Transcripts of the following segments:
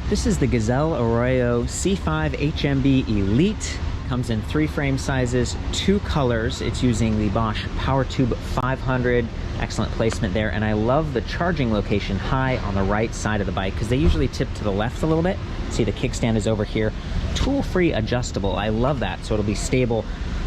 This is the Gazelle Arroyo C5 HMB Elite. Comes in 3 frame sizes, 2 colors. It's using the Bosch PowerTube 500. Excellent placement there. And I love the charging location high on the right side of the bike because they usually tip to the left a little bit. See, the kickstand is over here. Tool-free adjustable. I love that. So it'll be stable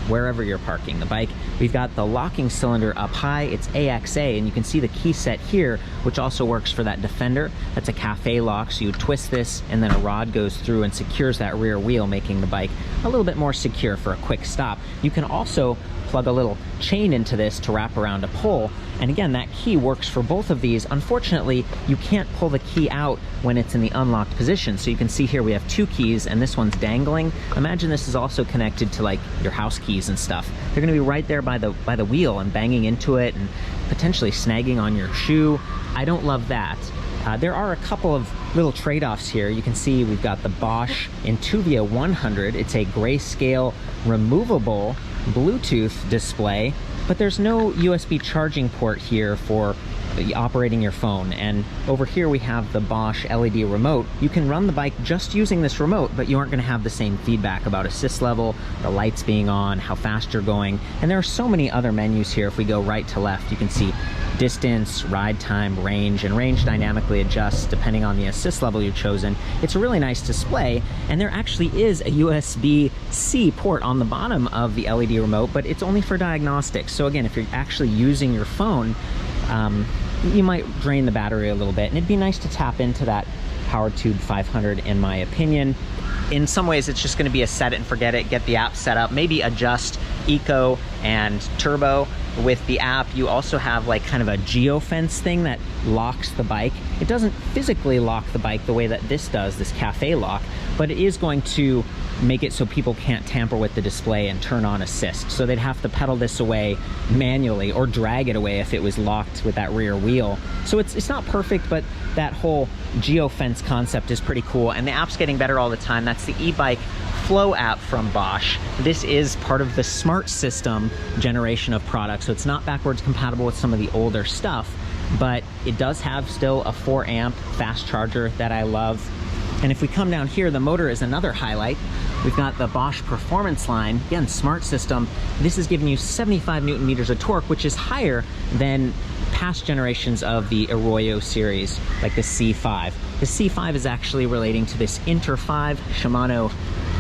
wherever you're parking the bike. We've got the locking cylinder up high. It's AXA, and you can see the key set here, which also works for that Defender. That's a cafe lock, so you twist this and then a rod goes through and secures that rear wheel, making the bike a little bit more secure for a quick stop. You can also plug a little chain into this to wrap around a pole, and again, that key works for both of these. Unfortunately, you can't pull the key out when it's in the unlocked position. So you can see here we have 2 keys and this one's dangling. Imagine this is also connected to like your house keys and stuff. They're gonna be right there by the wheel and banging into it and potentially snagging on your shoe. I don't love that. There are a couple of little trade-offs here. You can see we've got the Bosch Intuvia 100. It's a grayscale removable Bluetooth display, but there's no USB charging port here for operating your phone. And over here we have the Bosch LED remote. You can run the bike just using this remote, but you aren't going to have the same feedback about assist level, the lights being on, how fast you're going. And there are so many other menus here. If we go right to left, you can see distance, ride time, range, and range dynamically adjusts depending on the assist level you've chosen. It's a really nice display, and there actually is a USB-C port on the bottom of the LED remote, but it's only for diagnostics. So again, if you're actually using your phone, you might drain the battery a little bit, and it'd be nice to tap into that PowerTube 500 in my opinion. In some ways, it's just going to be a set it and forget it, get the app set up, maybe adjust Eco and Turbo. With the app, you also have like kind of a geofence thing that locks the bike. It doesn't physically lock the bike the way that this does, this cafe lock, but it is going to make it so people can't tamper with the display and turn on assist. So they'd have to pedal this away manually or drag it away if it was locked with that rear wheel. So it's not perfect, but that whole geofence concept is pretty cool, and the app's getting better all the time. That's the e-bike Flow app from Bosch. This is part of the Smart System generation of products, so it's not backwards compatible with some of the older stuff, but it does have still a 4 amp fast charger that I love. And if we come down here, the motor is another highlight. We've got the Bosch Performance line, again, Smart System. This is giving you 75 Newton meters of torque, which is higher than past generations of the Arroyo series, like the C5. The C5 is actually relating to this Inter 5 Shimano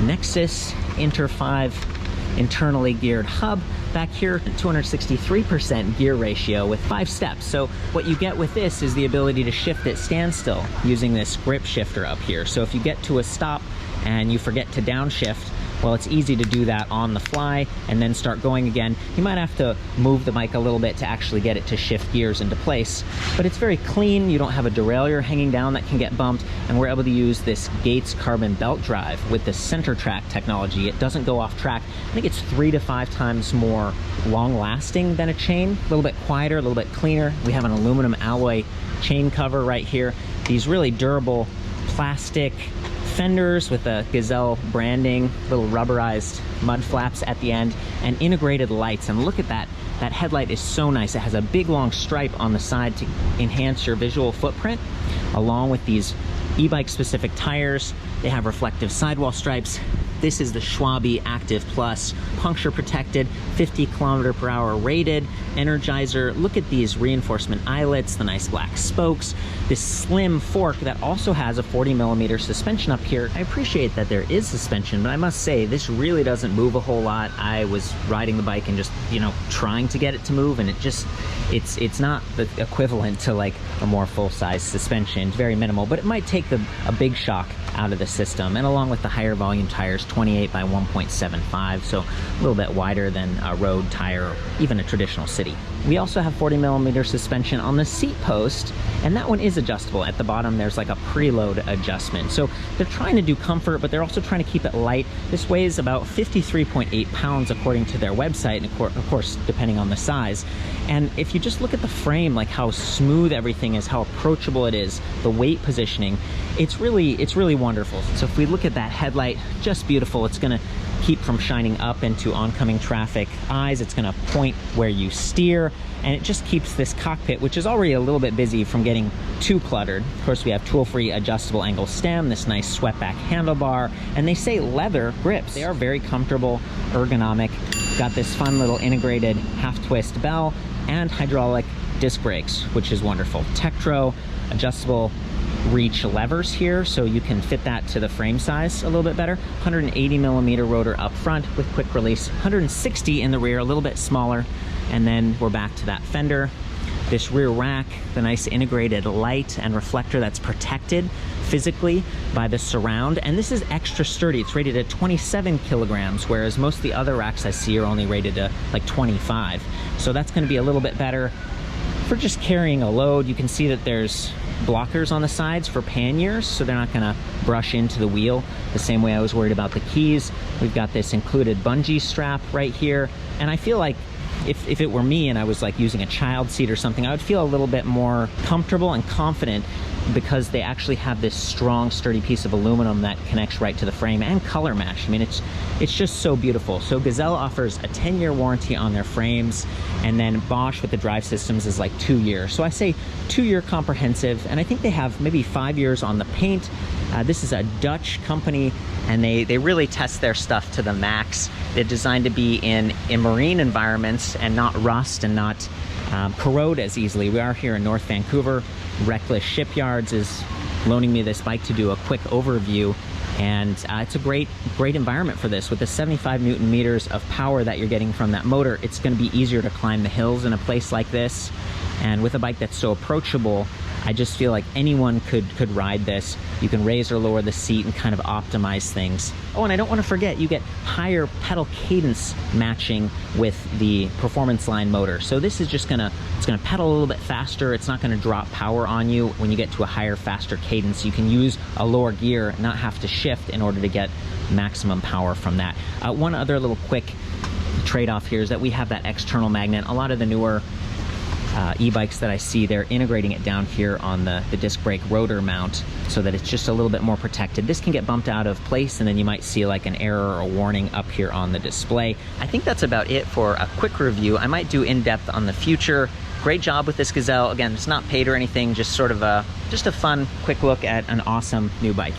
Nexus Inter 5 internally geared hub. Back here, 263% gear ratio with 5 steps. So what you get with this is the ability to shift at standstill using this grip shifter up here. So if you get to a stop and you forget to downshift, well, it's easy to do that on the fly and then start going again. You might have to move the bike a little bit to actually get it to shift gears into place, but it's very clean. You don't have a derailleur hanging down that can get bumped, and we're able to use this Gates Carbon Belt drive with the center track technology. It doesn't go off track. I think it's 3 to 5 times more long-lasting than a chain, a little bit quieter, a little bit cleaner. We have an aluminum alloy chain cover right here. These really durable plastic fenders with the Gazelle branding, little rubberized mud flaps at the end, and integrated lights. And look at that. That headlight is so nice. It has a big long stripe on the side to enhance your visual footprint, along with these e-bike specific tires. They have reflective sidewall stripes. This is the Schwalbe Active Plus, puncture protected, 50 km/h rated, Energizer. Look at these reinforcement eyelets, the nice black spokes, this slim fork that also has a 40mm suspension up here. I appreciate that there is suspension, but I must say this really doesn't move a whole lot. I was riding the bike and just, you know, trying to get it to move, and it's not the equivalent to like a more full-size suspension. It's very minimal, but it might take a big shock out of the system. And along with the higher volume tires, 28 by 1.75, so a little bit wider than a road tire or even a traditional city. We also have 40mm suspension on the seat post, and that one is adjustable. At the bottom there's like a preload adjustment. So they're trying to do comfort, but they're also trying to keep it light. This weighs about 53.8 pounds according to their website, and of course depending on the size. And if you just look at the frame, like how smooth everything is, how approachable it is, the weight positioning, it's really wonderful. So if we look at that headlight, just beautiful. It's gonna keep from shining up into oncoming traffic eyes. It's going to point where you steer, and it just keeps this cockpit, which is already a little bit busy, from getting too cluttered. Of course, we have tool-free adjustable angle stem, this nice swept-back handlebar, and they say leather grips. They are very comfortable, ergonomic. Got this fun little integrated half-twist bell and hydraulic disc brakes, which is wonderful. Tektro adjustable reach levers here, so you can fit that to the frame size a little bit better. 180 millimeter rotor up front with quick release, 160 in the rear, a little bit smaller. And then we're back to that fender. This rear rack, the nice integrated light and reflector that's protected physically by the surround. And this is extra sturdy. It's rated at 27 kilograms, whereas most of the other racks I see are only rated to like 25. So that's going to be a little bit better for just carrying a load. You can see that there's blockers on the sides for panniers, so they're not going to brush into the wheel the same way I was worried about the keys. We've got this included bungee strap right here, and I feel like if it were me and I was like using a child seat or something, I would feel a little bit more comfortable and confident, because they actually have this strong, sturdy piece of aluminum that connects right to the frame, and color match. I mean, it's just so beautiful. So Gazelle offers a 10-year warranty on their frames, and then Bosch with the drive systems is like 2 years. So I say 2-year comprehensive, and I think they have maybe 5 years on the paint. This is a Dutch company, and they really test their stuff to the max. They're designed to be in marine environments and not rust and not corrode as easily. We are here in North Vancouver. Reckless Shipyards is loaning me this bike to do a quick overview, and it's a great environment for this. With the 75 Newton meters of power that you're getting from that motor, it's going to be easier to climb the hills in a place like this. And with a bike that's so approachable, I just feel like anyone could ride this. You can raise or lower the seat and kind of optimize things. Oh, and I don't want to forget, you get higher pedal cadence matching with the Performance Line motor. So this is just it's gonna pedal a little bit faster. It's not gonna drop power on you when you get to a higher, faster cadence. You can use a lower gear, not have to shift in order to get maximum power from that. One other little quick trade-off here is that we have that external magnet. A lot of the newer e-bikes that I see, they're integrating it down here on the disc brake rotor mount so that it's just a little bit more protected. This can get bumped out of place, and then you might see like an error or a warning up here on the display. I think that's about it for a quick review. I might do in-depth on the future. Great job with this Gazelle. Again, it's not paid or anything, just sort of just a fun quick look at an awesome new bike.